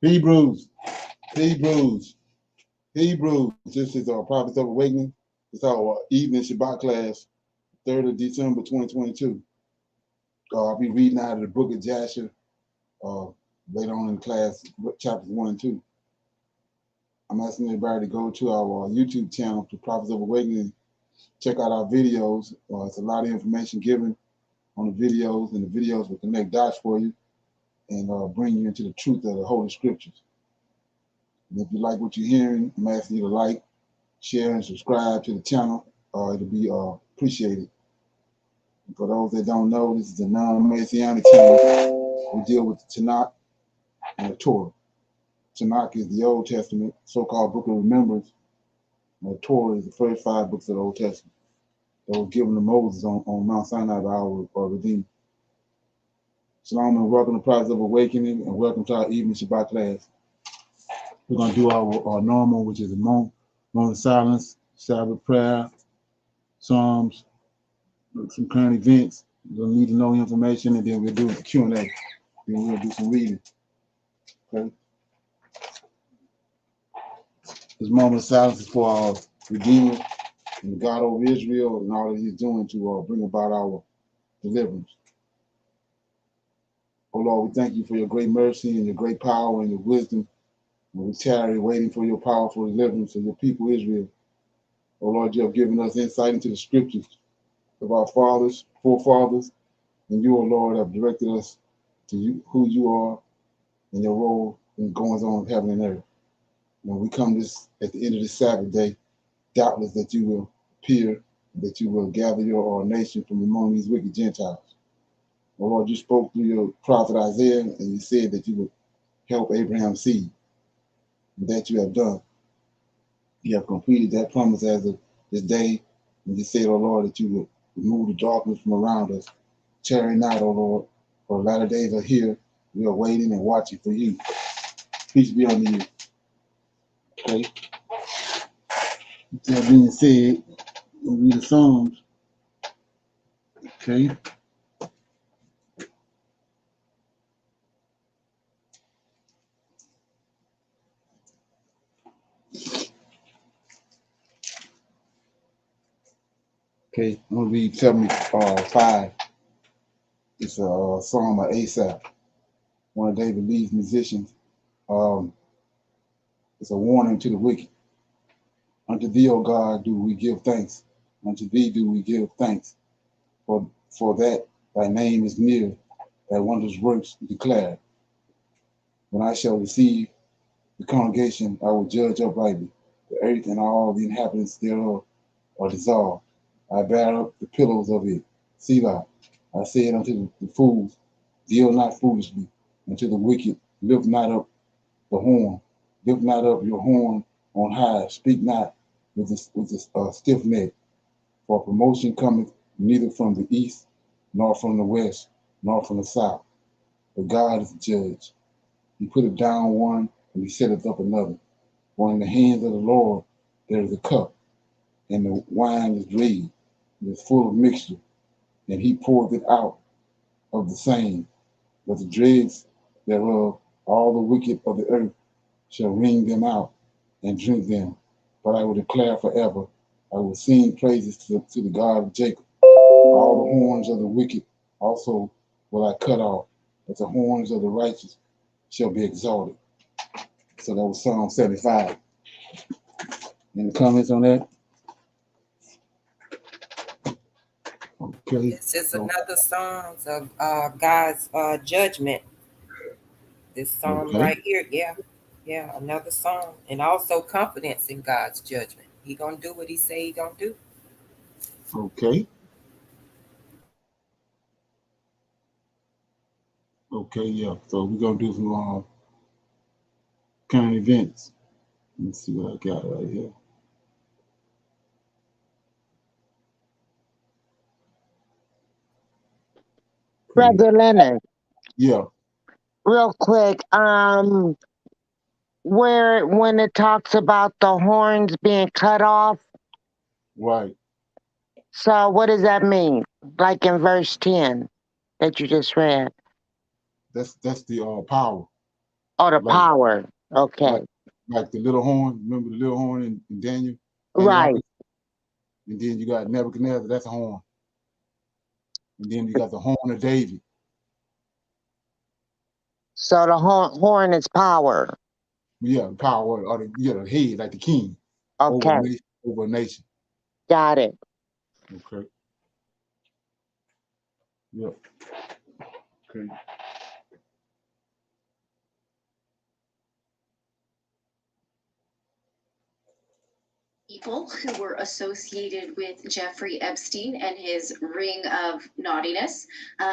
Hebrews, Hebrews, Hebrews. This is our Prophets of Awakening. It's our evening Shabbat class, 3rd of December, 2022. I'll be reading out of the book of Jasher later on in class, chapters 1 and 2. I'm asking everybody to go to our YouTube channel, to Prophets of Awakening, check out our videos. It's a lot of information given on the videos, and the videos will connect dots for you and bring you into the truth of the Holy Scriptures. And if you like what you're hearing, I'm asking you to like, share, and subscribe to the channel. It'll be appreciated. And for those that don't know, this is a non-Messianic channel. We deal with the Tanakh and the Torah. Tanakh is the Old Testament, so-called Book of Remembrance. And the Torah is the first 5 books of the Old Testament that was given to Moses on Mount Sinai by our Redeemer. Shalom and welcome to Prophets of Awakening, and welcome to our evening Shabbat class. We're going to do our normal, which is a moment of silence, Sabbath prayer, Psalms, some current events. We're going to need to know information, and then we'll do a Q&A. Then we'll do some reading. Okay? This moment of silence is for our Redeemer and the God over Israel and all that he's doing to bring about our deliverance. Oh Lord, we thank you for your great mercy and your great power and your wisdom. And we tarry waiting for your powerful deliverance of your people Israel. Oh Lord, you have given us insight into the scriptures of our fathers, forefathers, and you, oh Lord, have directed us to you, who you are and your role in the goings on of heaven and earth. When we come this at the end of this Sabbath day, doubtless that you will appear, that you will gather your nation from among these wicked Gentiles. Oh Lord, you spoke through your prophet Isaiah, and you said that you would help Abraham's seed. And that you have done. You have completed that promise as of this day. And you said, oh Lord, that you would remove the darkness from around us. Tarry not, oh Lord, for the latter days are here. We are waiting and watching for you. Peace be unto you. Okay. That being said, we'll read the Psalms. Okay. Okay, I'm going to read 75. It's a psalm of Asaph, one of David Lee's musicians. It's a warning to the wicked. Unto thee, O God, do we give thanks. Unto thee do we give thanks. For that thy name is near, thy wondrous works declared. When I shall receive the congregation, I will judge uprightly. The earth and all the inhabitants thereof are dissolved. I bear up the pillows of it. Selah. I said unto the fools, deal not foolishly. Unto the wicked, lift not up the horn. Lift not up your horn on high. Speak not with a stiff neck. For promotion cometh neither from the east, nor from the west, nor from the south. But God is the judge. He putteth down one, and he setteth up another. For in the hands of the Lord there is a cup, and the wine is red, it is full of mixture, and he poureth it out of the same. But the dregs thereof, all the wicked of the earth, shall wring them out and drink them. But I will declare forever, I will sing praises to the God of Jacob. All the horns of the wicked also will I cut off, but the horns of the righteous shall be exalted. So that was Psalm 75. Any comments on that? Okay. This is another Psalm of God's judgment. This psalm right here, yeah, another psalm, and also confidence in God's judgment. He gonna do what he say he gonna do. Okay. Okay, yeah. So we're gonna do some current events. Let's see what I got right here. Brother Leonard. Yeah. Real quick, where when it talks about the horns being cut off, Right. so what does that mean? Like in verse 10 that you just read. That's the power. Oh, the like power. like Okay. like the little horn. Remember the little horn in Daniel? Right. And then you got Nebuchadnezzar, that's a horn. And then you got the horn of David. So the horn is power. Yeah, power or the head, like the king over Okay. a nation, over a nation. Got it. Okay. Yep. Okay. People who were associated with Jeffrey Epstein and his ring of naughtiness.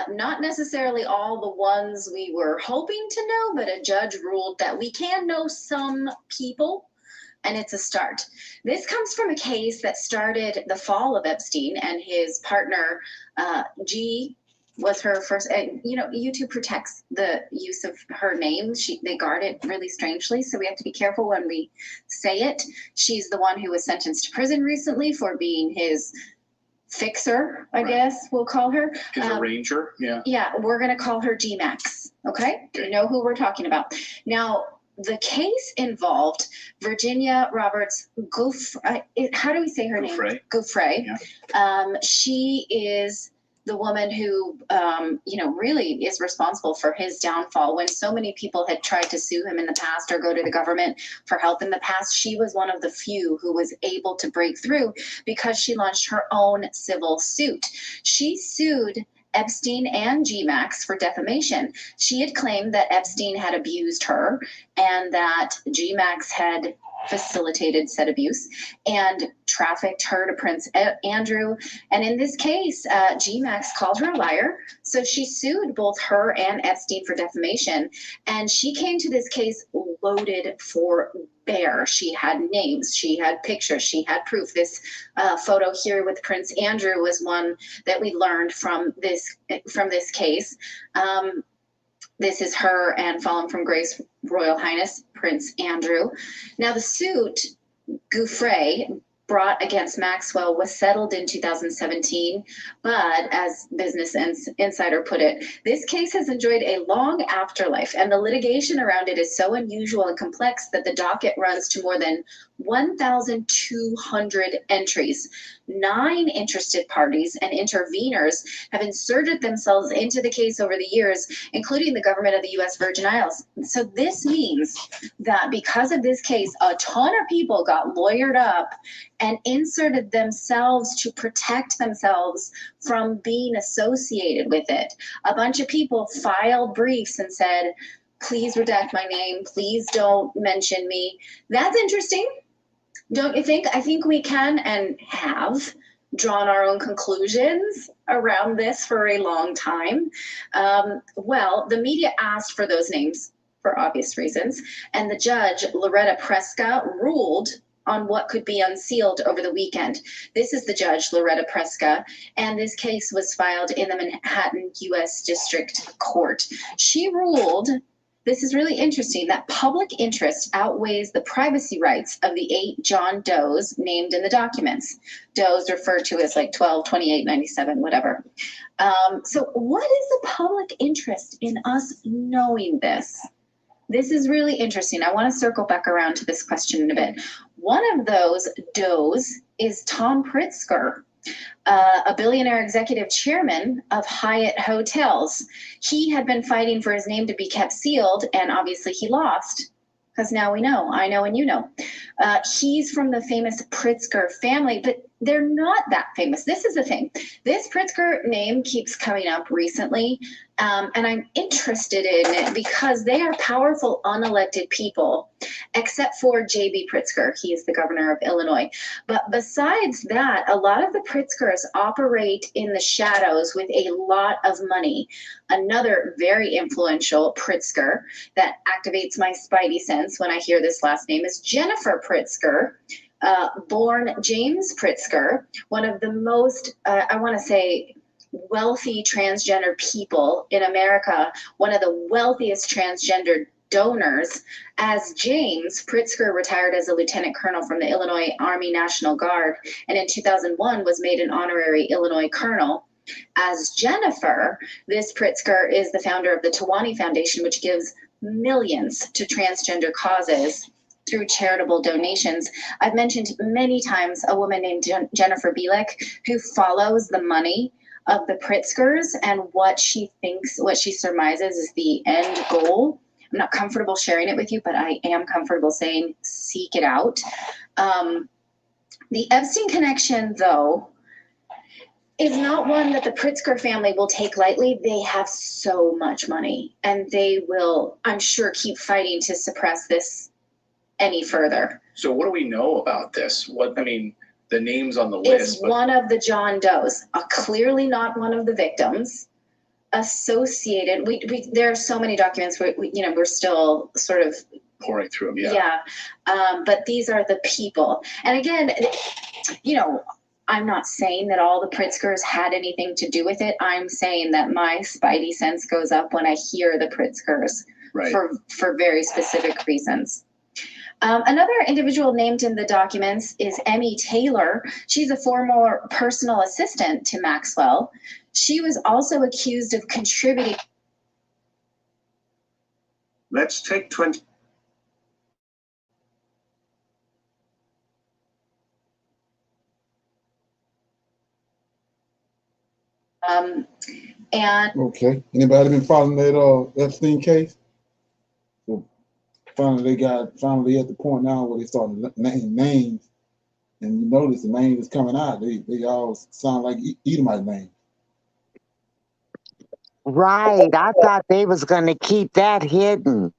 Not necessarily all the ones we were hoping to know, but a judge ruled that we can know some people, and it's a start. This comes from a case that started the fall of Epstein and his partner, G was her first. And YouTube protects the use of her name. They guard it really strangely, so we have to be careful when we say it. She's the one who was sentenced to prison recently for being his fixer, I guess we'll call her. His arranger, yeah. Yeah, we're gonna call her G-Max, okay? You know who we're talking about. Now, the case involved Virginia Roberts how do we say her name? Gouffre. Yeah. She is the woman who, really is responsible for his downfall. When so many people had tried to sue him in the past or go to the government for help in the past, she was one of the few who was able to break through because she launched her own civil suit. She sued Epstein and G-Max for defamation. She had claimed that Epstein had abused her and that G-Max had facilitated said abuse and trafficked her to Prince Andrew. And in this case, G-Max called her a liar. So she sued both her and Epstein for defamation. And she came to this case loaded for bear. She had names, she had pictures, she had proof. This photo here with Prince Andrew was one that we learned from this case. This is her and Fallen from Grace Royal Highness Prince Andrew. Now the suit Gouffre brought against Maxwell was settled in 2017, but as Business Insider put it, this case has enjoyed a long afterlife, and the litigation around it is so unusual and complex that the docket runs to more than 1,200 entries. 9 interested parties and interveners have inserted themselves into the case over the years, including the government of the U.S. Virgin Islands. So this means that because of this case, a ton of people got lawyered up and inserted themselves to protect themselves from being associated with it. A bunch of people filed briefs and said, please redact my name, please don't mention me. That's interesting, don't you think? I think we can and have drawn our own conclusions around this for a long time. Well, the media asked for those names for obvious reasons, and the judge, Loretta Preska, ruled on what could be unsealed over the weekend. This is the judge, Loretta Preska, and this case was filed in the Manhattan U.S. District Court. She ruled, this is really interesting, that public interest outweighs the privacy rights of the 8 John Does named in the documents. Does referred to as like 12, 28, 97, whatever. So what is the public interest in us knowing this? This is really interesting. I want to circle back around to this question in a bit. One of those Does is Tom Pritzker, a billionaire executive chairman of Hyatt Hotels. He had been fighting for his name to be kept sealed, and obviously he lost, because now we know. I know and you know. He's from the famous Pritzker family, but they're not that famous. This is the thing. This Pritzker name keeps coming up recently, and I'm interested in it because they are powerful, unelected people, except for J.B. Pritzker. He is the governor of Illinois. But besides that, a lot of the Pritzkers operate in the shadows with a lot of money. Another very influential Pritzker that activates my spidey sense when I hear this last name is Jennifer Pritzker. Born James Pritzker, one of the most, I want to say, wealthy transgender people in America, one of the wealthiest transgender donors. As James, Pritzker retired as a lieutenant colonel from the Illinois Army National Guard, and in 2001 was made an honorary Illinois colonel. As Jennifer, this Pritzker is the founder of the Tawani Foundation, which gives millions to transgender causes through charitable donations. I've mentioned many times a woman named Jennifer Bielek, who follows the money of the Pritzkers and what she surmises is the end goal. I'm not comfortable sharing it with you, but I am comfortable saying seek it out. The Epstein connection, though, is not one that the Pritzker family will take lightly. They have so much money, and they will, I'm sure, keep fighting to suppress this any further. So what do we know about this? The names on the It's list. one of the John Does, clearly not one of the victims. Associated, there are so many documents we're still sort of Pouring through them, yeah. But these are the people. And again, I'm not saying that all the Pritzkers had anything to do with it. I'm saying that my spidey sense goes up when I hear the Pritzkers, right, for very specific reasons. Another individual named in the documents is Emmy Taylor. She's a former personal assistant to Maxwell. She was also accused of contributing. Let's take 20. And okay, anybody been following that Epstein case? So finally at the point now where they started naming names, and you notice the names that's coming out, they all sound like Edomite names. Right. I thought they was going to keep that hidden.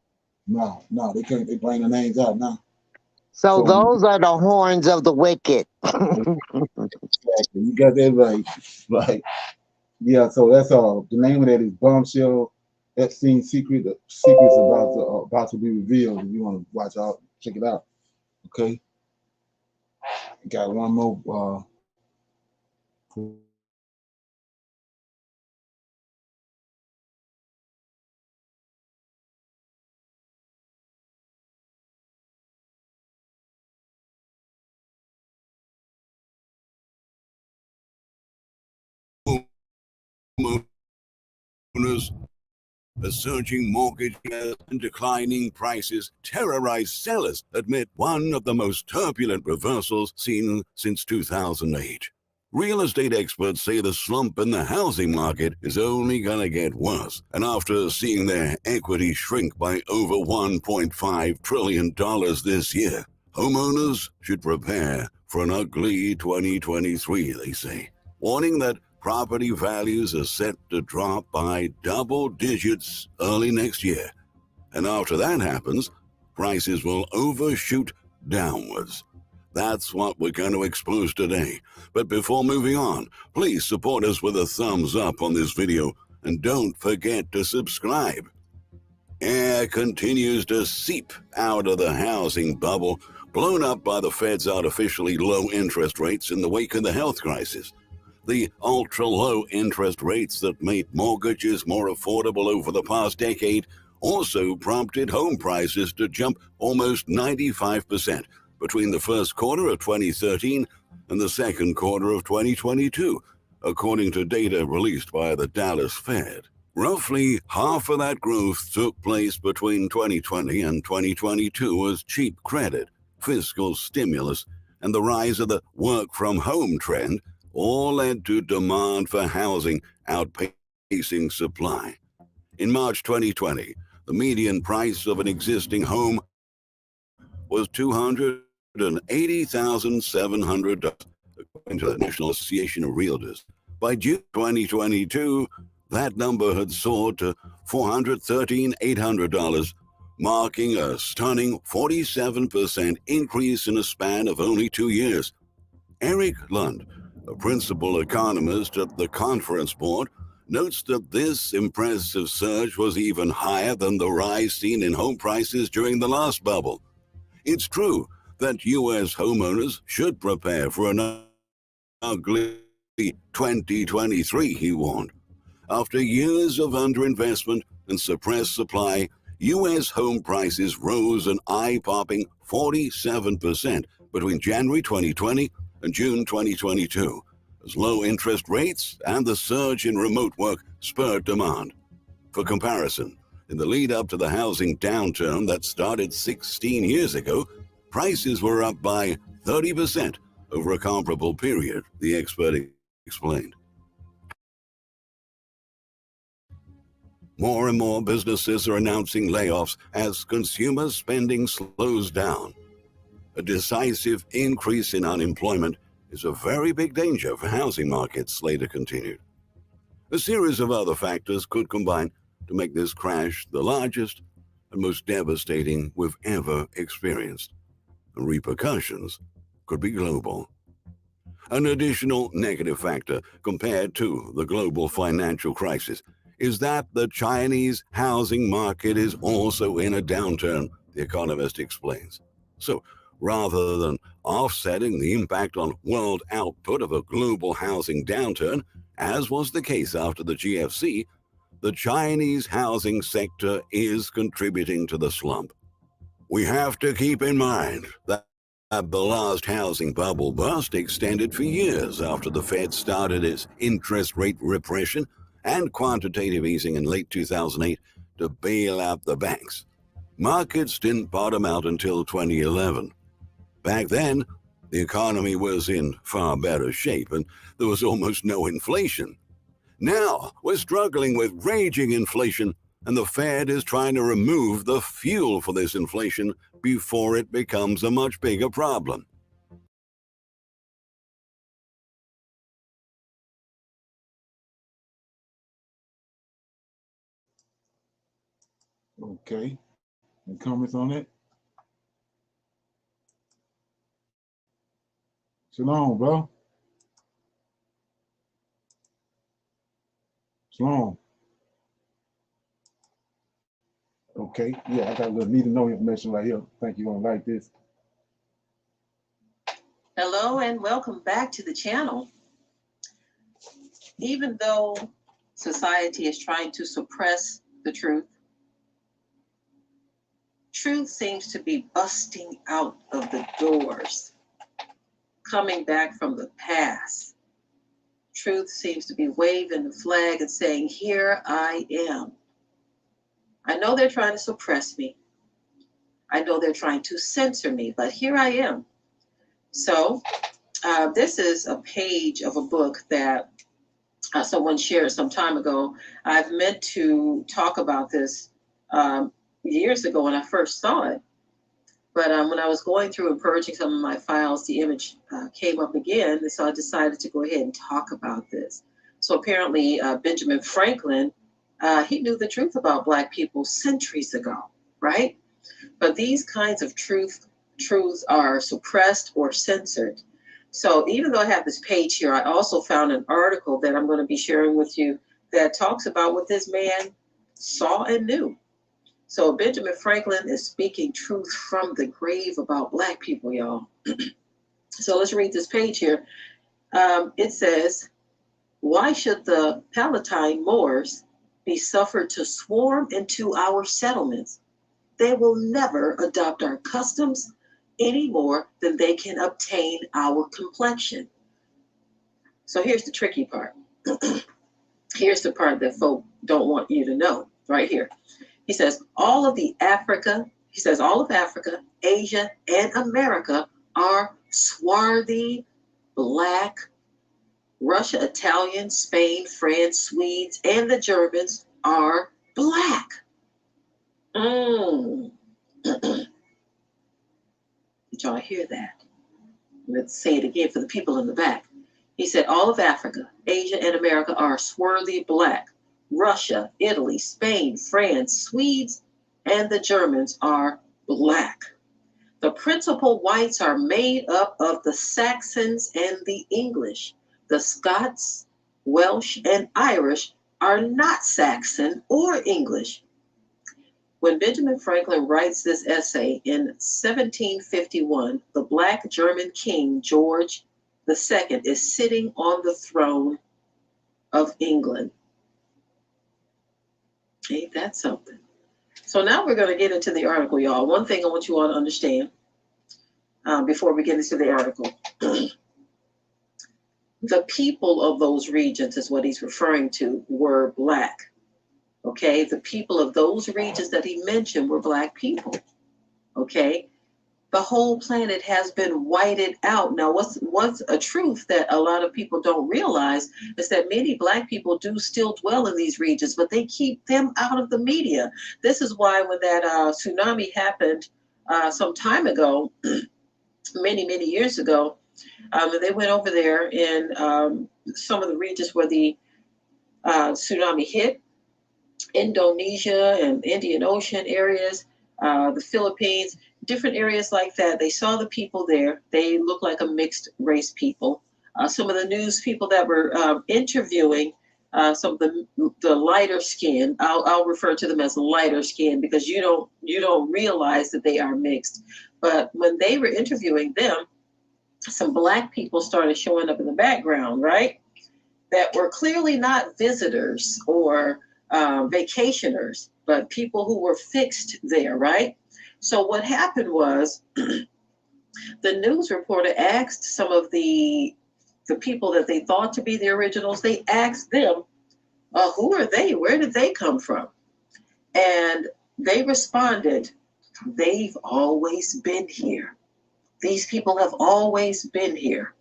No, they can't. They bring the names out now. So those are the horns of the wicked. Exactly. You got that right. Right. Yeah, so that's the name of that is Bombshell Epstein Secret. The secret's about to be revealed. If you want to watch out, check it out. Okay. Got one more owners, a surging mortgage and declining prices terrorize sellers amid one of the most turbulent reversals seen since 2008. Real estate experts say the slump in the housing market is only going to get worse, and after seeing their equity shrink by over $1.5 trillion this year, homeowners should prepare for an ugly 2023, they say, warning that property values are set to drop by double digits early next year. And after that happens, prices will overshoot downwards. That's what we're going to expose today. But before moving on, please support us with a thumbs up on this video and don't forget to subscribe. Air continues to seep out of the housing bubble, blown up by the Fed's artificially low interest rates in the wake of the health crisis. The ultra-low interest rates that made mortgages more affordable over the past decade also prompted home prices to jump almost 95% between the first quarter of 2013 and the second quarter of 2022, according to data released by the Dallas Fed. Roughly half of that growth took place between 2020 and 2022 as cheap credit, fiscal stimulus, and the rise of the work-from-home trend all led to demand for housing outpacing supply. In March 2020, the median price of an existing home was $280,700, according to the National Association of Realtors. By June 2022, that number had soared to $413,800, marking a stunning 47% increase in a span of only 2 years. Eric Lund, a principal economist at the Conference Board, notes that this impressive surge was even higher than the rise seen in home prices during the last bubble. It's true that U.S. homeowners should prepare for an ugly 2023, he warned. After years of underinvestment and suppressed supply, U.S. home prices rose an eye-popping 47% between January 2020 and June 2022, as low interest rates and the surge in remote work spurred demand. For comparison, In the lead up to the housing downturn that started 16 years ago, prices were up by 30% over a comparable period, the expert explained. More and more businesses are announcing layoffs as consumer spending slows down. A decisive increase in unemployment is a very big danger for housing markets, Slater continued. A series of other factors could combine to make this crash the largest and most devastating we've ever experienced. The repercussions could be global. An additional negative factor compared to the global financial crisis is that the Chinese housing market is also in a downturn, the economist explains. So, rather than offsetting the impact on world output of a global housing downturn, as was the case after the GFC, the Chinese housing sector is contributing to the slump. We have to keep in mind that the last housing bubble burst extended for years after the Fed started its interest rate repression and quantitative easing in late 2008 to bail out the banks. Markets didn't bottom out until 2011. Back then, the economy was in far better shape and there was almost no inflation. Now, we're struggling with raging inflation, and the Fed is trying to remove the fuel for this inflation before it becomes a much bigger problem. Okay. Any comments on it? Shalom, bro. Shalom. Okay. Yeah, I got a little need to know information right here. Think you're gonna like this. Hello and welcome back to the channel. Even though society is trying to suppress the truth, truth seems to be busting out of the doors, coming back from the past. Truth seems to be waving the flag and saying, here I am. I know they're trying to suppress me. I know they're trying to censor me, but here I am. So this is a page of a book that someone shared some time ago. I've meant to talk about this years ago when I first saw it. But when I was going through and purging some of my files, the image came up again. And so I decided to go ahead and talk about this. So apparently Benjamin Franklin, he knew the truth about Black people centuries ago, right? But these kinds of truths are suppressed or censored. So even though I have this page here, I also found an article that I'm going to be sharing with you that talks about what this man saw and knew. So Benjamin Franklin is speaking truth from the grave about Black people, y'all. So let's read this page here. It says, why should the Palatine Moors be suffered to swarm into our settlements? They will never adopt our customs any more than they can obtain our complexion. So here's the tricky part. Here's the part that folk don't want you to know, right here. He says, all of Africa, Asia, and America are swarthy Black. Russia, Italian, Spain, France, Swedes, and the Germans are Black. Did y'all hear that? Let's say it again for the people in the back. He said, all of Africa, Asia, and America are swarthy Black. Russia, Italy, Spain, France, Swedes, and the Germans are Black. The principal whites are made up of the Saxons and the English. The Scots, Welsh, and Irish are not Saxon or English. When Benjamin Franklin writes this essay in 1751, the Black German king, George II, is sitting on the throne of England. Ain't that something? So now we're going to get into the article, y'all. One thing I want you all to understand before we get into the article. The people of those regions is what he's referring to were Black. Okay, the people of those regions that he mentioned were Black people. Okay, the whole planet has been whited out. Now, what's a truth that a lot of people don't realize is that many Black people do still dwell in these regions, but they keep them out of the media. This is why when that tsunami happened some time ago, many years ago, and they went over there in some of the regions where the tsunami hit, Indonesia and Indian Ocean areas, the Philippines, different areas like that. They saw the people there. They look like a mixed race people. Some of the news people that were interviewing some of the lighter skin, I'll refer to them as lighter skin because you don't realize that they are mixed. But when they were interviewing them, some Black people started showing up in the background, right? That were clearly not visitors or vacationers, but people who were fixed there, right? So what happened was the news reporter asked some of the people that they thought to be the originals, they asked them, who are they? Where did they come from? And they responded, they've always been here. These people have always been here.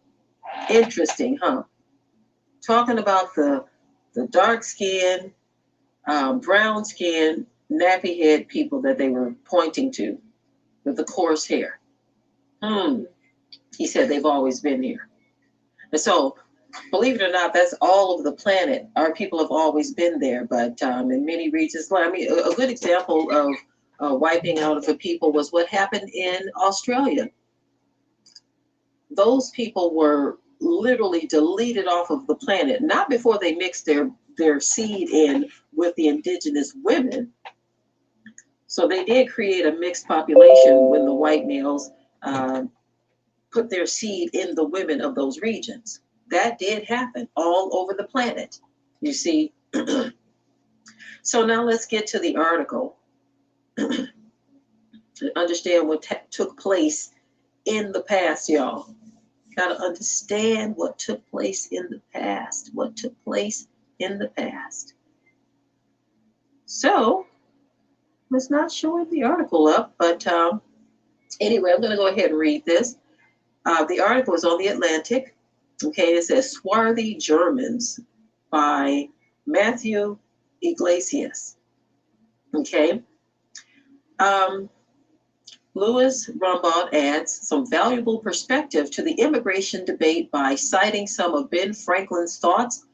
Interesting, huh? Talking about the dark skin, brown skin, nappy head people that they were pointing to with the coarse hair. He said they've always been here. And so, believe it or not, that's all over the planet. Our people have always been there, but in many regions, I mean, a good example of wiping out of a people was what happened in Australia. Those people were literally deleted off of the planet, not before they mixed their seed in with the indigenous women. So they did create a mixed population when the white males put their seed in the women of those regions. That did happen all over the planet, you see. So now let's get to the article to understand what took place in the past, y'all. Got to understand what took place in the past. What took place in the past. So, it's not showing the article up, but anyway, I'm going to go ahead and read this. The article is on the Atlantic. Okay, it says Swarthy Germans by Matthew Iglesias. Okay. Louis Rambaud adds some valuable perspective to the immigration debate by citing some of Ben Franklin's thoughts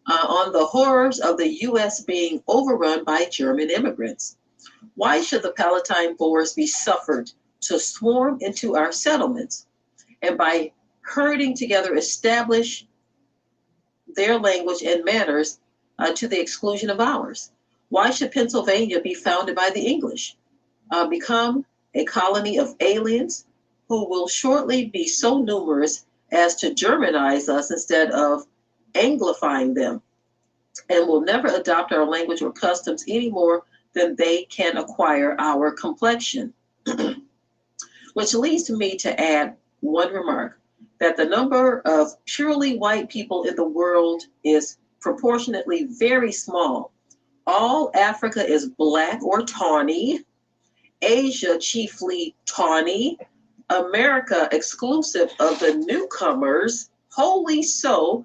on the horrors of the U.S. being overrun by German immigrants. Why should the Palatine Boers be suffered to swarm into our settlements and by herding together establish their language and manners to the exclusion of ours? Why should Pennsylvania be founded by the English, become a colony of aliens who will shortly be so numerous as to Germanize us instead of Anglifying them, and will never adopt our language or customs any more than they can acquire our complexion? Which leads me to add one remark, that the number of purely white people in the world is proportionately very small. All Africa is black or tawny, Asia chiefly tawny, America exclusive of the newcomers, wholly so,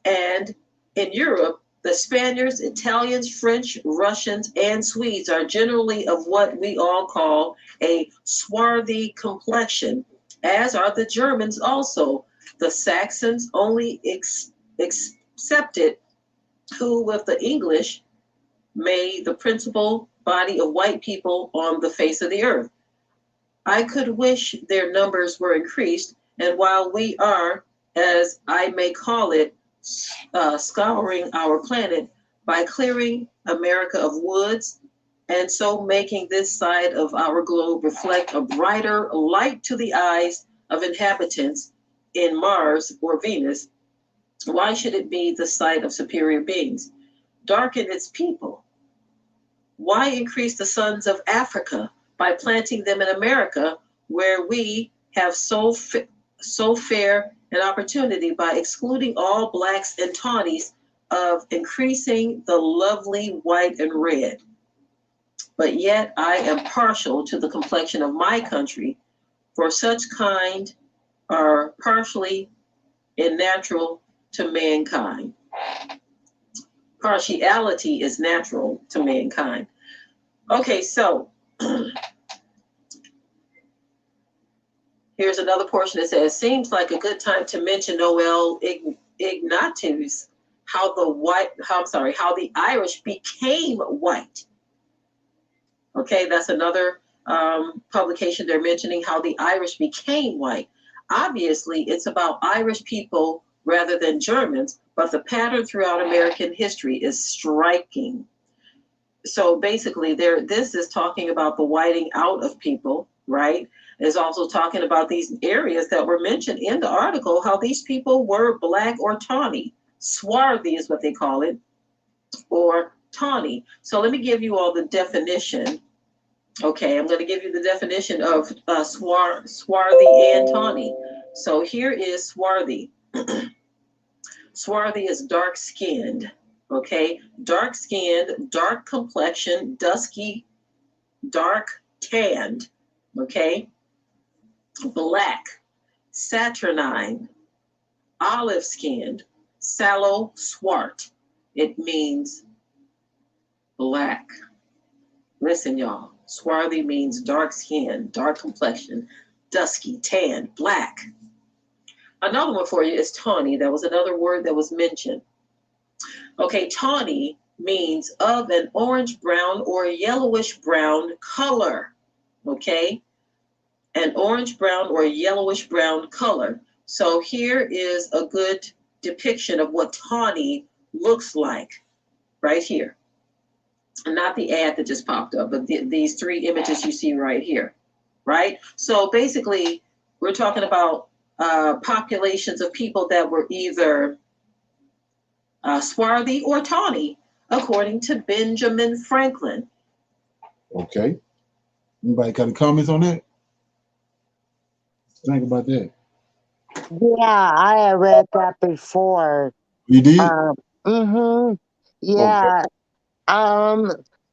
and in Europe, the Spaniards, Italians, French, Russians, and Swedes are generally of what we all call a swarthy complexion, as are the Germans also. The Saxons only excepted, who with the English made the principal body of white people on the face of the earth. I could wish their numbers were increased, and while we are, as I may call it, scouring our planet by clearing America of woods, and so making this side of our globe reflect a brighter light to the eyes of inhabitants in Mars or Venus, why should it be the sight of superior beings? Darken its people. Why increase the sons of Africa by planting them in America, where we have so fair an opportunity by excluding all blacks and tawnies of increasing the lovely white and red. But yet I am partial to the complexion of my country, for such kind are partially unnatural to mankind. Partiality is natural to mankind. Okay, so here's another portion that says, seems like a good time to mention Noel Ignatius, how the Irish became white. Okay, that's another publication. They're mentioning how the Irish became white. Obviously, it's about Irish people rather than Germans, but the pattern throughout American history is striking. So basically, this is talking about the whiting out of people, right? It's also talking about these areas that were mentioned in the article, how these people were black or tawny. Swarthy is what they call it, or tawny. So let me give you all the definition. Okay, I'm going to give you the definition of swarthy and tawny. So here is swarthy. Swarthy is dark-skinned. Okay, dark-skinned, dark complexion, dusky, dark tanned. Okay, black, saturnine, olive-skinned, sallow, swart. It means black. Listen, y'all. Swarthy means dark skin, dark complexion, dusky, tan, black. Another one for you is tawny. That was another word that was mentioned. Okay, tawny means of an orange brown or yellowish brown color. Okay, an orange brown or yellowish brown color. So here is a good depiction of what tawny looks like right here. Not the ad that just popped up, but these three images you see right here, right? So basically, we're talking about populations of people that were either swarthy or tawny, according to Benjamin Franklin. Okay. Anybody got any comments on that? Think about that. Yeah, I had read that before. You did? Yeah.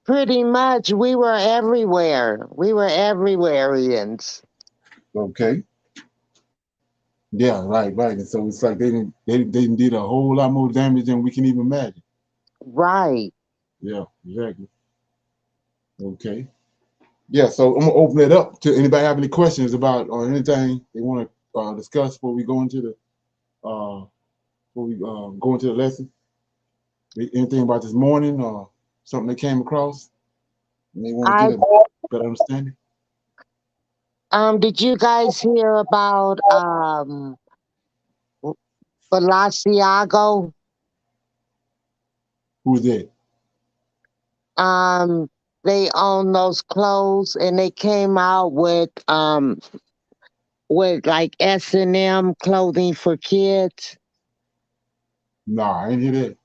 Pretty much we were everywhere. We were everywhereians. Okay. Yeah, right. And so it's like they did a whole lot more damage than we can even imagine. Right. Yeah, exactly. Okay. Yeah, so I'm gonna open it up to anybody have any questions about or anything they want to discuss before we go into the lesson. Anything about this morning or something they came across and they want to get a better understanding? Did you guys hear about Balenciaga? Who's that? They own those clothes and they came out with like S&M clothing for kids. Nah, I didn't hear that.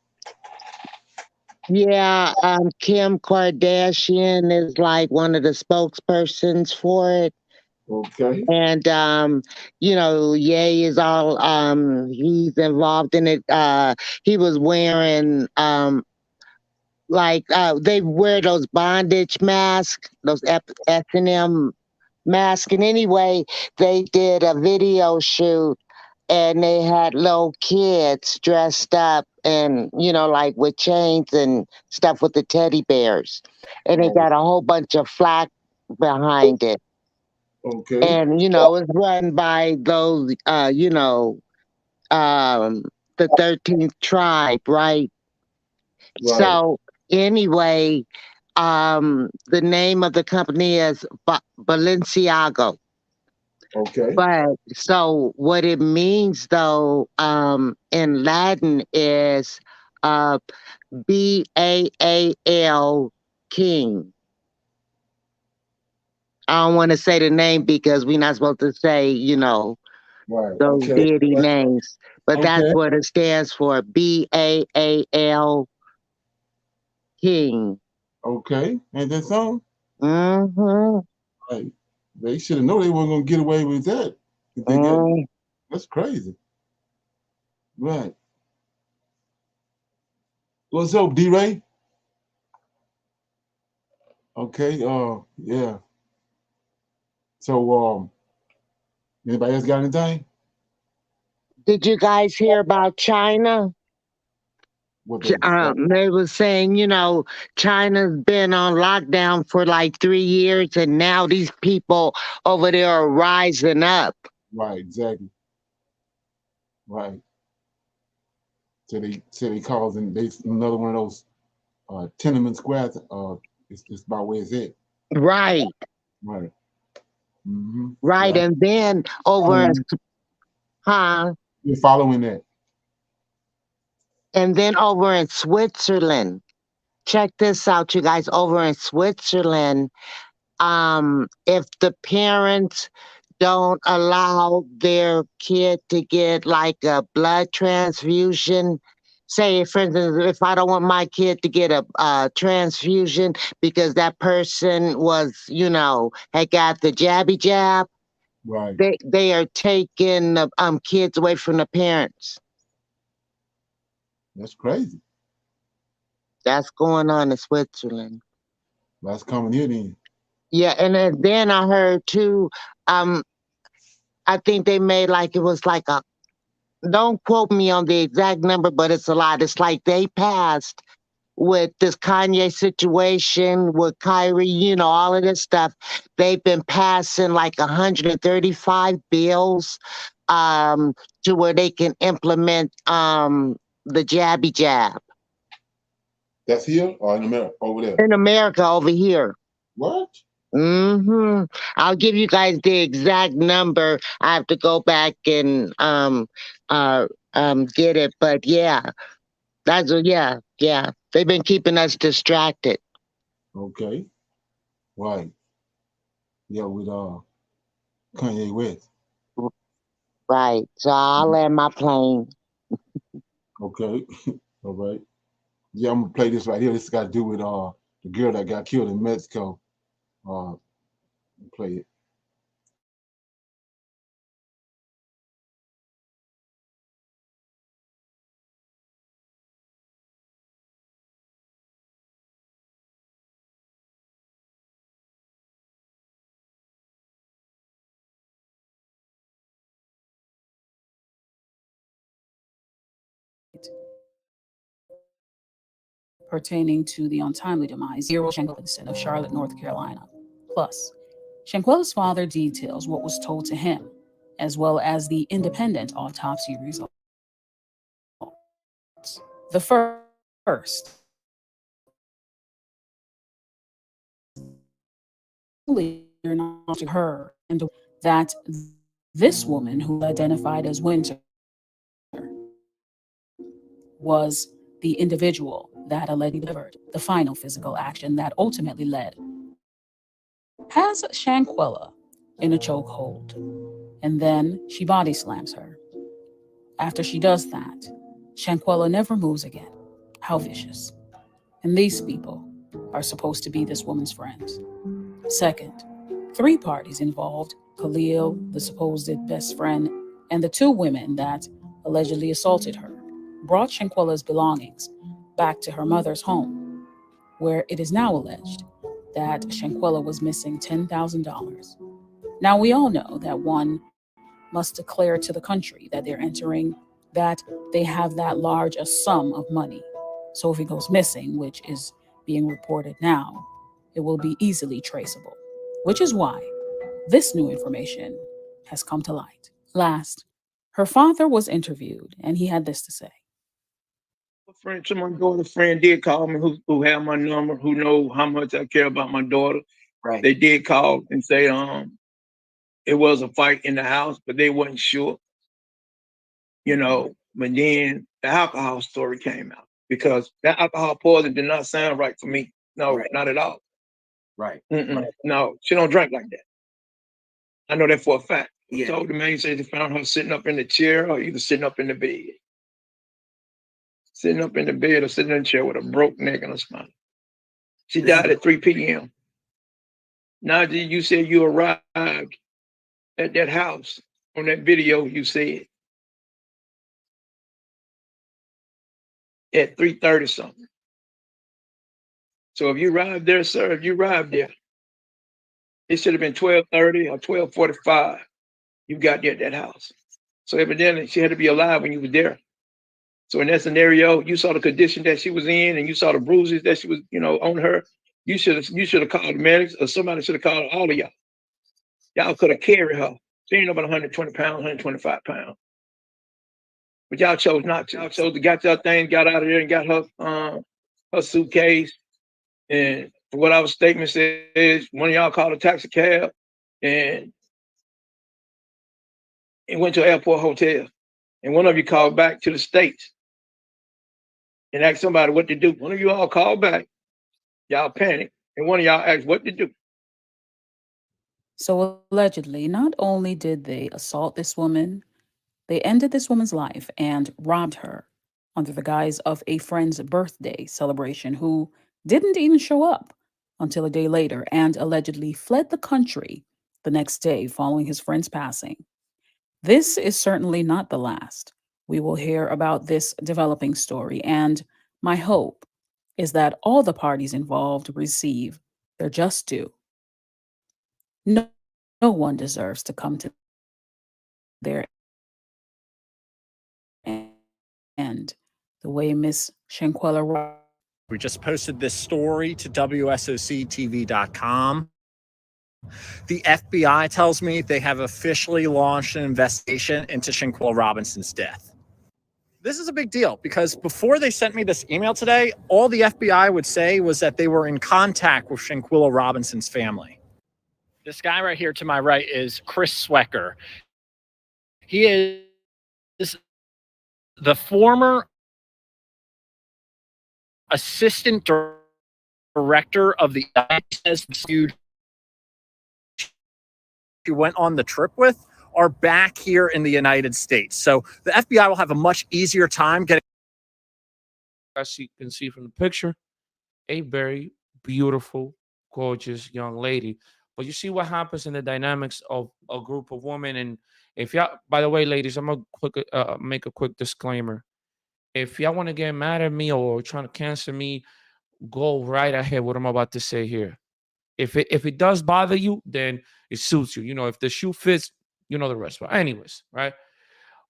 Yeah, Kim Kardashian is like one of the spokespersons for it. Okay. And Ye is all he's involved in it. He was wearing they wear those bondage masks, those S&M masks. And anyway, they did a video shoot and they had little kids dressed up and, like with chains and stuff with the teddy bears. And they got a whole bunch of flack behind it. Okay. And, it's run by those, the 13th tribe, right? So anyway, the name of the company is Balenciaga. Okay. But so what it means though, in Latin is Baal King. I don't want to say the name because we're not supposed to say, those deity names. But that's what it stands for. Baal King. Okay. And that song? Mm-hmm. Right. They should have known they weren't gonna get away with that. That's crazy. Right. What's up, D-Ray? Okay, yeah. So, anybody else got anything? Did you guys hear about China? What they They was saying, China's been on lockdown for like 3 years, and now these people over there are rising up. Right, exactly. Right. So they causing they another one of those tenement squares. It's about where it's at. Right, Right. Mm-hmm. right. Yeah. And then huh? You're following that. And then over in Switzerland, check this out, you guys. Over in Switzerland, if the parents don't allow their kid to get like a blood transfusion, say for instance, if I don't want my kid to get a transfusion because that person was, had got the jabby jab, Right. they are taking the kids away from the parents. That's crazy. That's going on in Switzerland. That's coming here then. Yeah, and then I heard too. Um, I think they made like it was like a. Don't quote me on the exact number, but it's a lot. It's like they passed with this Kanye situation with Kyrie, all of this stuff. They've been passing like 135 bills to where they can implement the jabby jab. That's here or in America over there? In America, over here. What? I'll give you guys the exact number. I have to go back and get it. But yeah, yeah. They've been keeping us distracted. Okay. Right. Yeah, with Kanye West. Right. So I'll land my plane. Okay. All right. Yeah, I'm gonna play this right here. This got to do with the girl that got killed in Mexico. Play it. Pertaining to the untimely demise of Shankwellinson of Charlotte, North Carolina. Plus, Shankwella's father details what was told to him, as well as the independent autopsy results. The first not to her, and that this woman, who identified as Winter, was the individual that allegedly delivered the final physical action that ultimately led has Shankwella in a chokehold, and then she body slams her. After she does that, Shankwella never moves again. How vicious. And these people are supposed to be this woman's friends. Second, 3 parties involved: Khalil, the supposed best friend, and the 2 women that allegedly assaulted her, brought Shankwella's belongings back to her mother's home, where it is now alleged that Shankwella was missing $10,000. Now, we all know that one must declare to the country that they're entering that they have that large a sum of money. So if it goes missing, which is being reported now, it will be easily traceable, which is why this new information has come to light. Last, her father was interviewed, and he had this to say. My daughter's friend did call me, who have my number, who know how much I care about my daughter. Right. They did call and say it was a fight in the house, but they wasn't sure. But then the alcohol story came out, because that alcohol poison did not sound right for me. No, Right. not at all. Right. No, she don't drink like that. I know that for a fact. Yeah. So the man said they found her sitting up in the chair or either sitting up in the bed. Sitting up in the bed or sitting in the chair with a broke neck and a spine. She died at 3 p.m. Najee, you said you arrived at that house on that video, you said. at 3:30 something. So if you arrived there, sir, if you arrived there, it should have been 12:30 or 12:45. You got there at that house. So evidently she had to be alive when you were there. So in that scenario, you saw the condition that she was in, and you saw the bruises that she was, on her. You should have called the medics, or somebody should have called all of y'all. Y'all could have carried her. She ain't about 120 pounds, 125 pounds. But y'all chose not to. Y'all chose to got your thing, got out of there, and got her suitcase. And for what our statement says, one of y'all called a taxi cab and went to an airport hotel. And one of you called back to the States and asked somebody what to do. One of you all called back, y'all panicked, and one of y'all asked what to do. So allegedly, not only did they assault this woman, they ended this woman's life and robbed her under the guise of a friend's birthday celebration who didn't even show up until a day later and allegedly fled the country the next day following his friend's passing. This is certainly not the last. We will hear about this developing story, and my hope is that all the parties involved receive their just due. No, no one deserves to come to their end the way Miss Shanquella. We just posted this story to WSOCTV.com. The FBI tells me they have officially launched an investigation into Shanquella Robinson's death. This is a big deal because before they sent me this email today, all the FBI would say was that they were in contact with Shanquella Robinson's family. This guy right here to my right is Chris Swecker. He is the former assistant director of the dude she went on the trip with are back here in the United States. So the FBI will have a much easier time getting. As you can see from the picture, a very beautiful, gorgeous young lady. But you see what happens in the dynamics of a group of women. And if y'all, by the way, ladies, I'm gonna make a quick disclaimer. If y'all want to get mad at me or trying to cancel me, go right ahead. What I'm about to say here. If it does bother you, then it suits you. If the shoe fits, you know the rest. But anyways, right?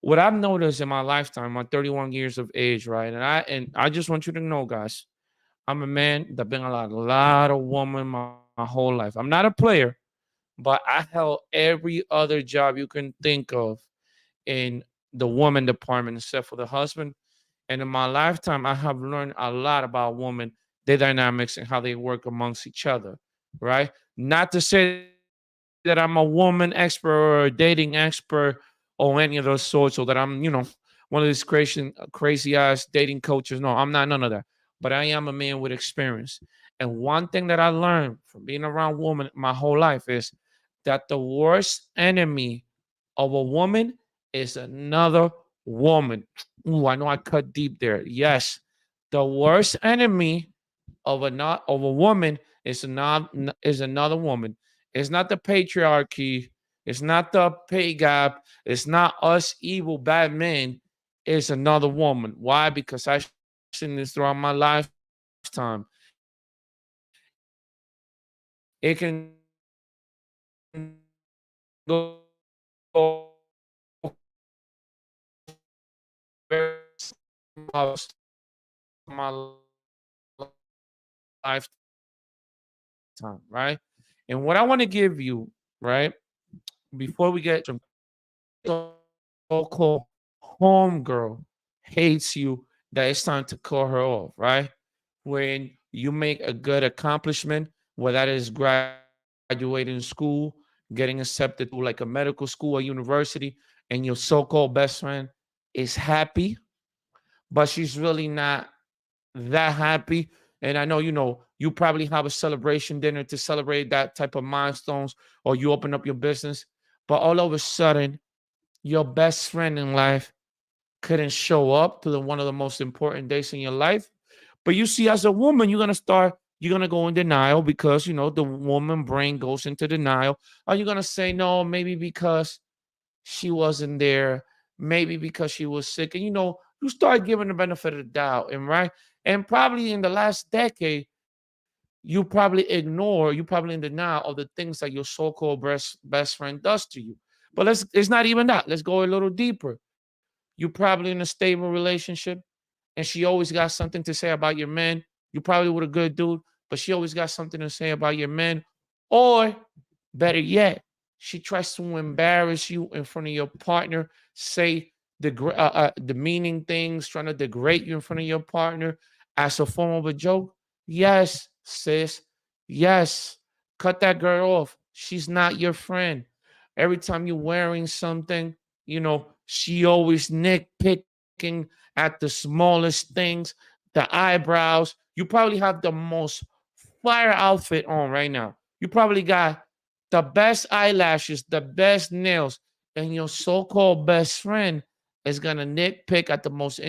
What I've noticed in my lifetime, my 31 years of age, right? And I just want you to know, guys, I'm a man that been a lot of women my whole life. I'm not a player, but I held every other job you can think of in the woman department except for the husband. And in my lifetime, I have learned a lot about women, their dynamics, and how they work amongst each other, right? Not to say that I'm a woman expert or a dating expert or any of those sorts, or that I'm, one of these crazy ass dating coaches. No, I'm not none of that. But I am a man with experience. And one thing that I learned from being around women my whole life is that the worst enemy of a woman is another woman. Ooh, I know I cut deep there. Yes, the worst enemy of a woman is another woman. It's not the patriarchy. It's not the pay gap. It's not us evil bad men. It's another woman. Why? Because I've seen this throughout my lifetime. It can go my lifetime, right? And what I want to give you, right, before we get some so-called homegirl hates you, that it's time to call her off, right? When you make a good accomplishment, whether that is graduating school, getting accepted to like a medical school or university, and your so-called best friend is happy, but she's really not that happy. And I know, you probably have a celebration dinner to celebrate that type of milestones, or you open up your business, but all of a sudden, your best friend in life couldn't show up to one of the most important days in your life. But you see, as a woman, you're gonna go in denial because the woman brain goes into denial. Are you gonna say no? Maybe because she wasn't there, maybe because she was sick. And you start giving the benefit of the doubt, and probably in the last decade, you probably in denial of the things that your so-called best friend does to you. But it's not even that. Let's go a little deeper. You probably in a stable relationship, and she always got something to say about your man. You probably with a good dude, but she always got something to say about your man. Or better yet, she tries to embarrass you in front of your partner, say demeaning things, trying to degrade you in front of your partner as a form of a joke. Yes, sis. Yes. Cut that girl off. She's not your friend. Every time you're wearing something, she always nitpicking at the smallest things, the eyebrows. You probably have the most fire outfit on right now. You probably got the best eyelashes, the best nails, and your so-called best friend is gonna nitpick at the most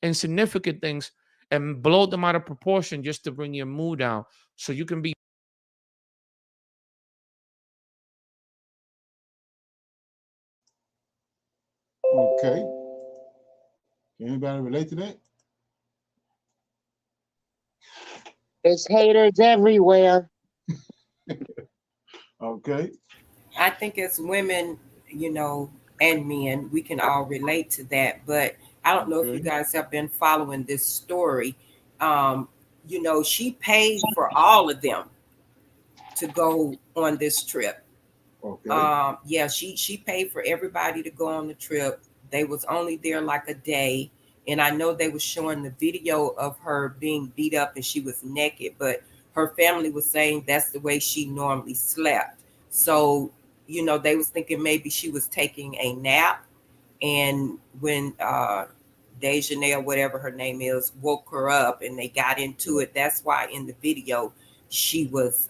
insignificant things and blow them out of proportion just to bring your mood down, so you can be. Okay. Can anybody relate to that? There's haters everywhere. Okay. I think as women, and men, we can all relate to that. But I don't know if you Okay. guys have been following this story. She paid for all of them to go on this trip. Okay. Yeah, she paid for everybody to go on the trip. They was only there like a day, and I know they was showing the video of her being beat up and she was naked, but her family was saying that's the way she normally slept. So, they was thinking maybe she was taking a nap, and when Dejanay or whatever her name is woke her up and they got into it, that's why in the video she was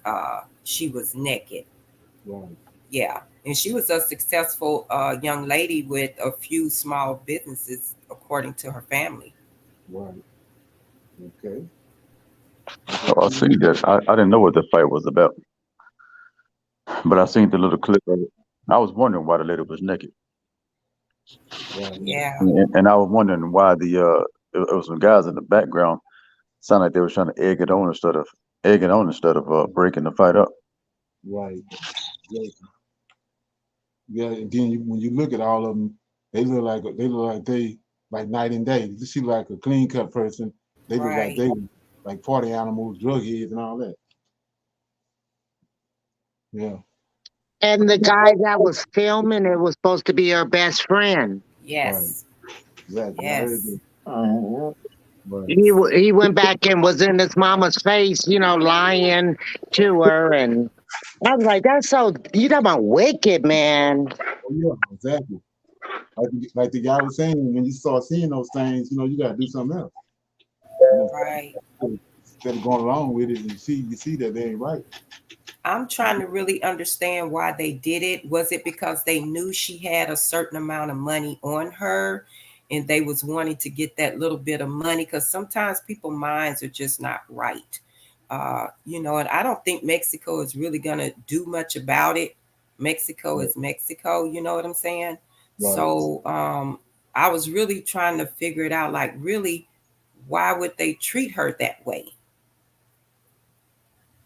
naked. Right. Yeah. And she was a successful young lady with a few small businesses, according to her family. Right. Okay. Oh, I see that. I didn't know what the fight was about, but I seen the little clip of it. I was wondering why the lady was naked, Right. Yeah. and I was wondering why it was some guys in the background sound like they were trying to egg it on instead of breaking the fight up. Right. Yeah. Yeah. And then when you look at all of them, they like night and day. You see like a clean cut person. They look like Right. they like party animals, drug heads, and all that. Yeah. And the guy that was filming it was supposed to be her best friend. Right. Yes. Exactly. I heard Yes. that. Right. He went back and was in his mama's face, lying to her, and I was like, "That's so you talking about wicked, man." Oh yeah. Exactly. Like the guy was saying, when you start seeing those things, you got to do something else. Right. Instead of going along with it, and you see that they ain't right. I'm trying to really understand why they did it. Was it because they knew she had a certain amount of money on her and they was wanting to get that little bit of money? Because sometimes people's minds are just not right. And I don't think Mexico is really going to do much about it. Mexico Right. is Mexico, you know what I'm saying? Right. So I was really trying to figure it out, like, really, why would they treat her that way?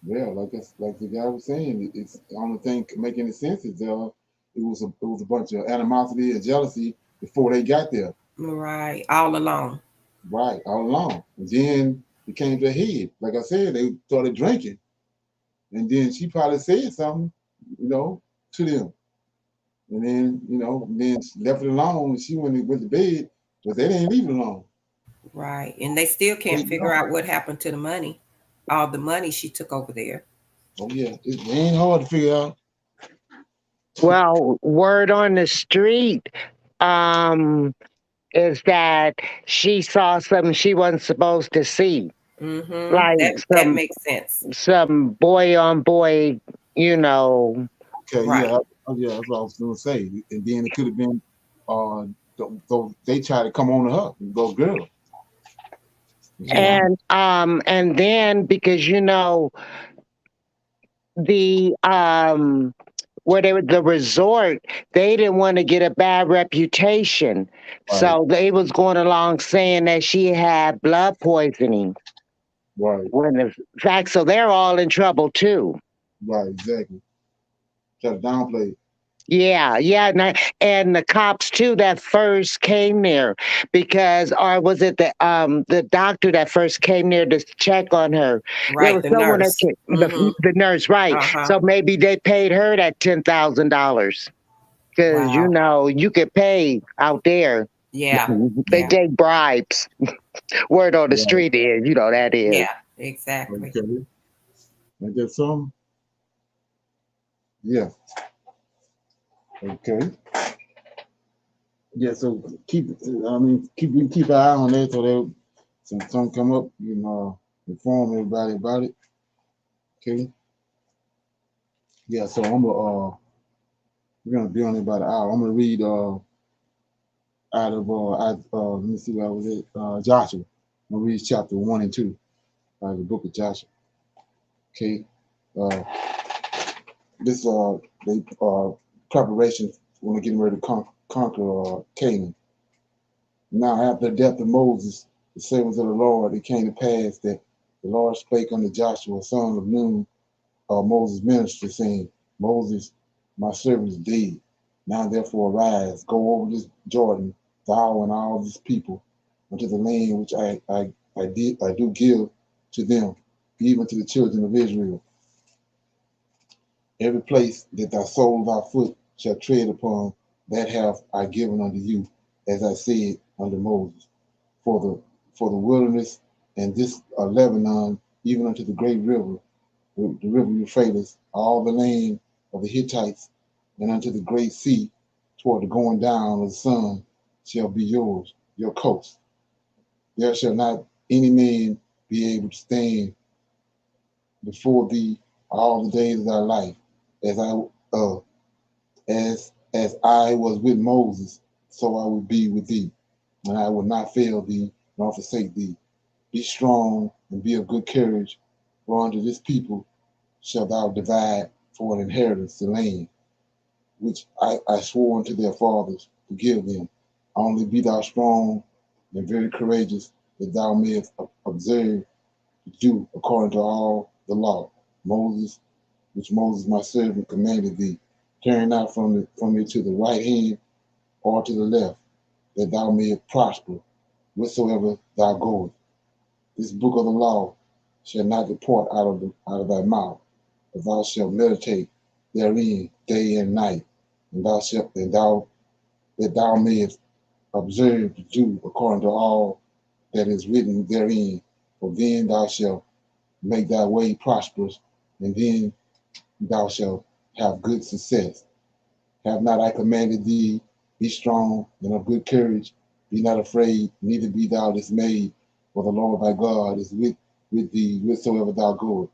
Yeah, like the guy was saying, it's I don't think make any sense. It was a bunch of animosity and jealousy before they got there. Right, all along. Right, all along. And then it came to a head. Like I said, they started drinking. And then she probably said something, to them. And then she left it alone and she went to bed, but they didn't leave it alone. Right. And they still can't figure out what happened to the money, all the money she took over there. Oh yeah, it ain't hard to figure out. Well, word on the street is that she saw something she wasn't supposed to see, Mm-hmm. like That makes sense. some boy on boy, you know. Okay, Right. yeah, that's what I was gonna say. And then it could have been, they tried to come on to her, those girls. Yeah. And then because the where they were the resort, they didn't want to get a bad reputation. Right. So they was going along saying that she had blood poisoning. Right. When in fact, so they're all in trouble too. Right, exactly. Try to downplay it. Yeah, yeah, and the cops too that first came there because, or was it the doctor that first came there to check on her? There Right, was the someone that nurse. the nurse, right? Uh-huh. So maybe they paid her that $10,000 because you Wow. know you get paid out there. Yeah. They Yeah. take bribes. Word on the Right. street is, you know, that is. Yeah. Exactly. Okay. Ain't that something? Yeah. Okay. Yeah, so keep keep an eye on that so that something come up, you know, inform everybody about it. Okay. Yeah, so we're gonna be on it about an hour. I'm gonna read out of let me see what was it, Joshua. I'm gonna read chapter 1 and 2 out of the book of Joshua. Okay. Uh this they preparation when we're getting ready to conquer Canaan. Now after the death of Moses, the servants of the Lord, it came to pass that the Lord spake unto Joshua, son of Nun, Moses' minister, saying, Moses, my servant is dead. Now therefore arise, go over this Jordan, thou and all this people, unto the land which I do give to them, even to the children of Israel. Every place that thy sole of thy foot shall tread upon, that have I given unto you, as I said unto Moses. For the wilderness and this Lebanon, even unto the great river, the river Euphrates, all the land of the Hittites, and unto the great sea, toward the going down of the sun, shall be yours, your coast. There shall not any man be able to stand before thee all the days of thy life, as I was with Moses, so I will be with thee, and I will not fail thee nor forsake thee. Be strong and be of good courage, for unto this people shalt thou divide for an inheritance the land which I swore unto their fathers to give them. Only be thou strong and very courageous, that thou mayest observe to do according to all the law, which Moses my servant commanded thee. Turn not from it to the right hand or to the left, that thou mayest prosper whatsoever thou goest. This book of the law shall not depart out of thy mouth, but thou shalt meditate therein day and night, and that thou mayest observe to do according to all that is written therein. For then thou shalt make thy way prosperous, and then thou shalt have good success. Have not I commanded thee, be strong and of good courage, be not afraid, neither be thou dismayed, for the Lord thy God is with thee whithersoever thou goest.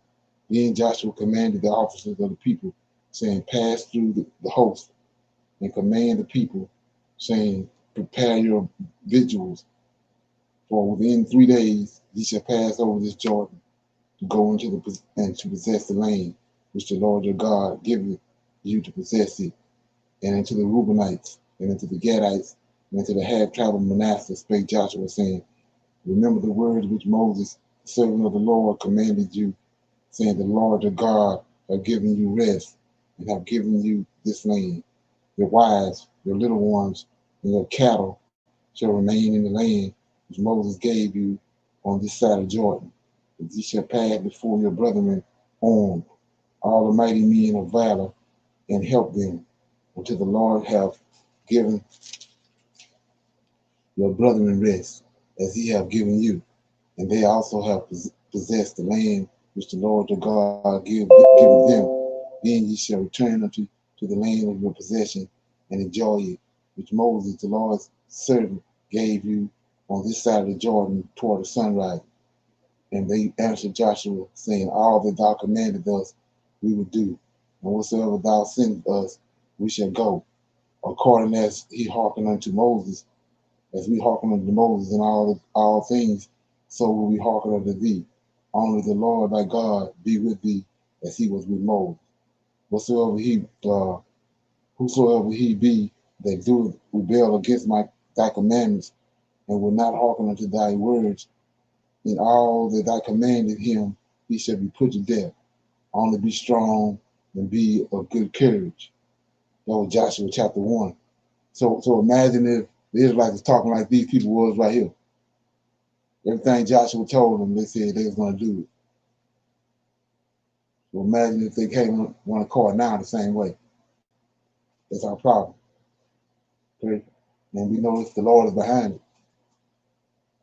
Then Joshua commanded the officers of the people, saying, Pass through the host, and command the people, saying, Prepare your vigils, for within 3 days ye shall pass over this Jordan, to go and to possess the land which the Lord your God giveth you to possess it, and into the Reubenites, and into the Gadites, and into the half tribe of Manasseh spake Joshua, saying, Remember the words which Moses, the servant of the Lord, commanded you, saying, The Lord your God have given you rest, and have given you this land. Your wives, your little ones, and your cattle shall remain in the land which Moses gave you on this side of Jordan. But ye shall pass before your brethren armed, all the mighty men of valor, and help them, until the Lord have given your brethren rest, as he have given you. And they also have possessed the land which the Lord your God giveth them. Then ye shall return to the land of your possession, and enjoy it, which Moses, the Lord's servant, gave you on this side of the Jordan toward the sunrise. And they answered Joshua, saying, All that thou commanded us, we will do, and whatsoever thou sendest us, we shall go, according as he hearkened unto Moses, as we hearken unto Moses in all things, so will we hearken unto thee. Only the Lord thy God be with thee, as he was with Moses. whosoever he be that doeth rebel against thy commandments, and will not hearken unto thy words, in all that thou commanded him, he shall be put to death. Only be strong and be of good courage. That was Joshua chapter 1. So imagine if the Israelites was talking like these people was right here. Everything Joshua told them, they said they was going to do it. So imagine if they came on one accord now the same way. That's our problem. Okay? And we know it's the Lord is behind it.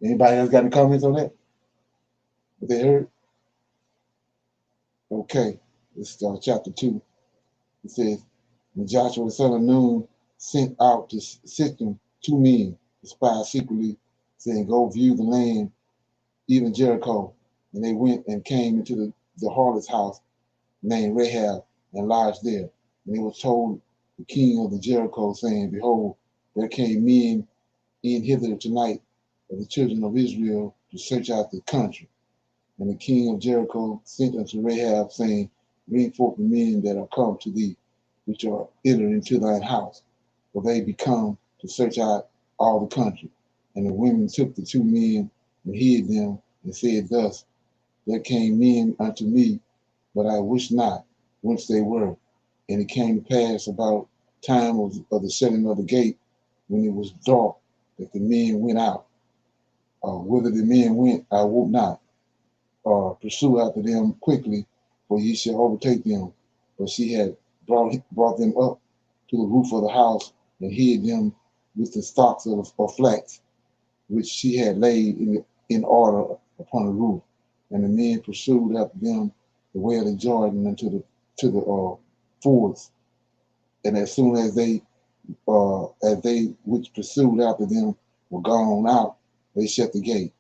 Anybody else got any comments on that? What they heard? Okay. This is chapter 2. It says, when Joshua the son of Nun sent out to Sittim 2 men to spy secretly, saying, go view the land, even Jericho. And they went and came into the harlot's house named Rahab and lodged there. And it was told the king of the Jericho, saying, behold, there came men in hither tonight of the children of Israel to search out the country. And the king of Jericho sent unto Rahab, saying, bring forth the men that are come to thee, which are entered into thine house, for they be come to search out all the country. And the women took the 2 men and hid them, and said thus, there came men unto me, but I wish not whence they were. And it came to pass about time of the setting of the gate, when it was dark, that the men went out. Whither the men went, I wot not. Pursue after them quickly, for ye shall overtake them. But she had brought them up to the roof of the house, and hid them with the stalks of flax, which she had laid in order upon the roof. And the men pursued after them the way of the Jordan unto the fords. And as soon as they which pursued after them were gone out, they shut the gate.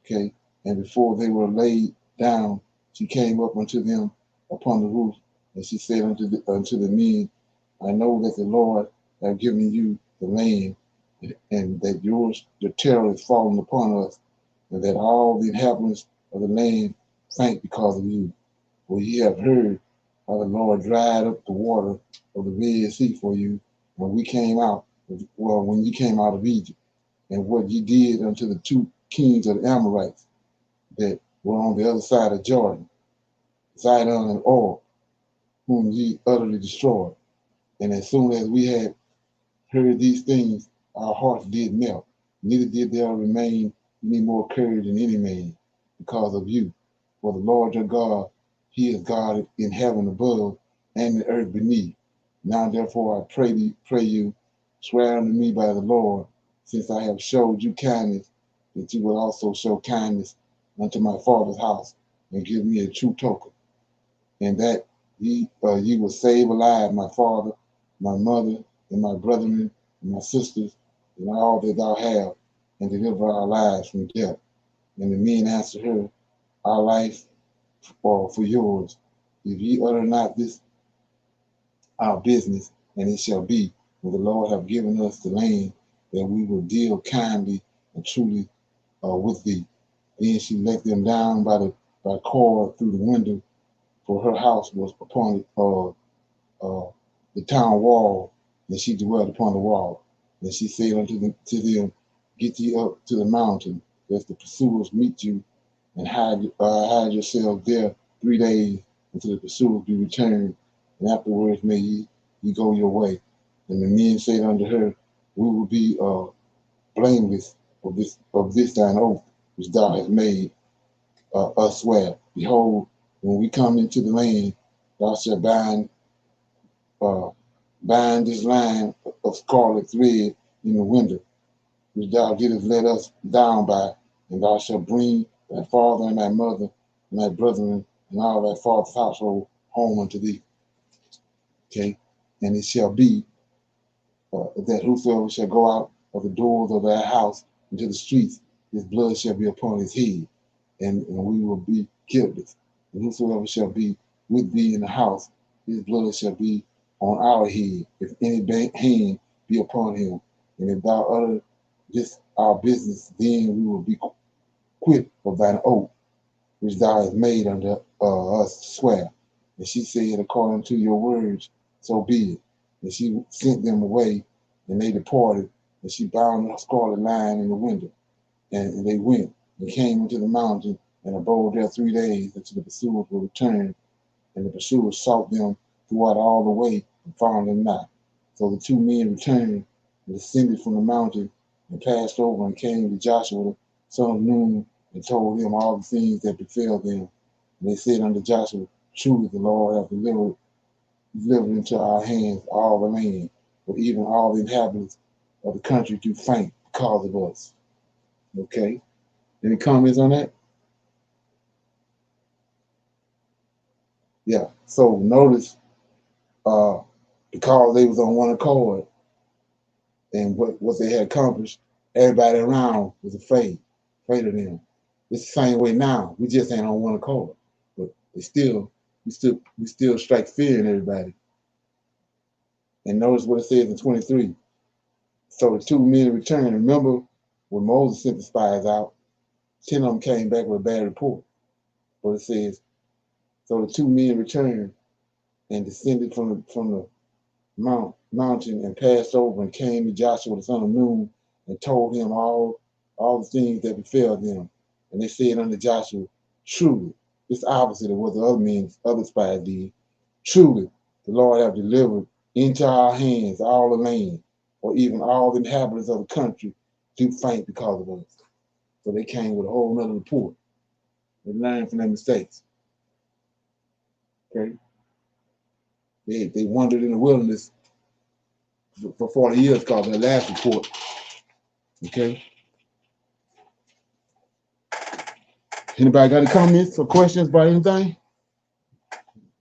Okay, and before they were laid down, she came up unto them upon the roof, and she said unto the men, I know that the Lord have given you the land, and that the terror is fallen upon us, and that all the inhabitants of the land faint because of you. For ye have heard how the Lord dried up the water of the Red Sea for you when you came out of Egypt, and what ye did unto the 2 kings of the Amorites that were on the other side of Jordan, Zidon and Og, whom ye utterly destroyed. And as soon as we had heard these things, our hearts did melt. Neither did there remain any more courage in any man because of you. For the Lord your God, he is God in heaven above and the earth beneath. Now therefore I pray you, swear unto me by the Lord, since I have showed you kindness, that you will also show kindness unto my father's house, and give me a true token, and that ye will save alive my father, my mother, and my brethren, and my sisters, and all that thou have, and deliver our lives from death. And the men answered her, our life for yours. If ye utter not this our business, and it shall be, when the Lord have given us the land, that we will deal kindly and truly with thee. Then she let them down by cord through the window, for her house was upon the town wall, and she dwelt upon the wall. And she said unto them, get ye up to the mountain, lest the pursuers meet you, and hide yourselves there 3 days until the pursuers be returned, and afterwards may ye go your way. And the men said unto her, we will be blameless of this thine oath, which thou hast made us swear. Behold, when we come into the land, thou shalt bind this line of scarlet thread in the window, which thou didst let us down by, and thou shalt bring thy father and thy mother and thy brethren and all thy father's household home unto thee. Okay, and it shall be that whosoever shall go out of the doors of thy house into the streets, his blood shall be upon his head, and we will be guiltless. And whosoever shall be with thee in the house, his blood shall be on our head, if any hand be upon him. And if thou utter this our business, then we will be quit of thine oath, which thou hast made unto us to swear. And she said, according to your words, so be it. And she sent them away, and they departed. And she bound a scarlet line in the window. And they went and came into the mountain and abode there 3 days until the pursuers were returned. And the pursuers sought them throughout all the way and found them not. So the 2 men returned and descended from the mountain and passed over and came to Joshua, the son of Nun, and told him all the things that befell them. And they said unto Joshua, truly the Lord hath delivered into our hands all the land, for even all the inhabitants of the country do faint because of us. Okay? Any comments on that? Yeah. So notice, because they was on one accord and what they had accomplished, everybody around was afraid of them. It's the same way now. We just ain't on one accord, but we still strike fear in everybody. And notice what it says in 23. So the 2 men returned. Remember when Moses sent the spies out, 10 of them came back with a bad report. But it says, so the 2 men returned and descended from the mountain and passed over and came to Joshua the son of Nun and told him all the things that befell them. And they said unto Joshua, truly, it's opposite of what the other spies did. Truly, the Lord hath delivered into our hands all the land, or even all the inhabitants of the country do faint because of us. So they came with a whole nother report. They learned from their mistakes. Okay? They wandered in the wilderness for 40 years because of their last report. Okay? Anybody got any comments or questions about anything?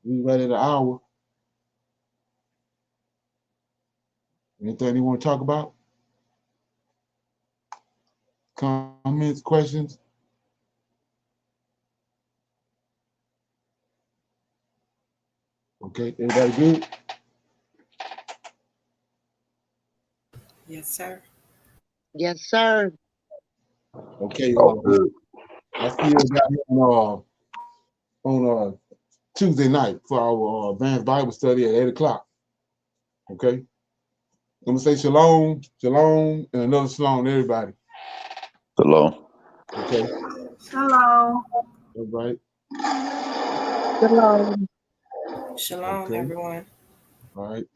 We right at an hour. Anything you want to talk about? Comments, questions? Okay, everybody good? Yes, sir. Yes, sir. Okay, Oh, good. I still got you on Tuesday night for our advanced Bible study at 8 o'clock. Okay? I'm gonna say shalom, shalom, and another shalom to everybody. Shalom. Okay. Hello. All right. Shalom. Shalom, Okay. everyone. All right.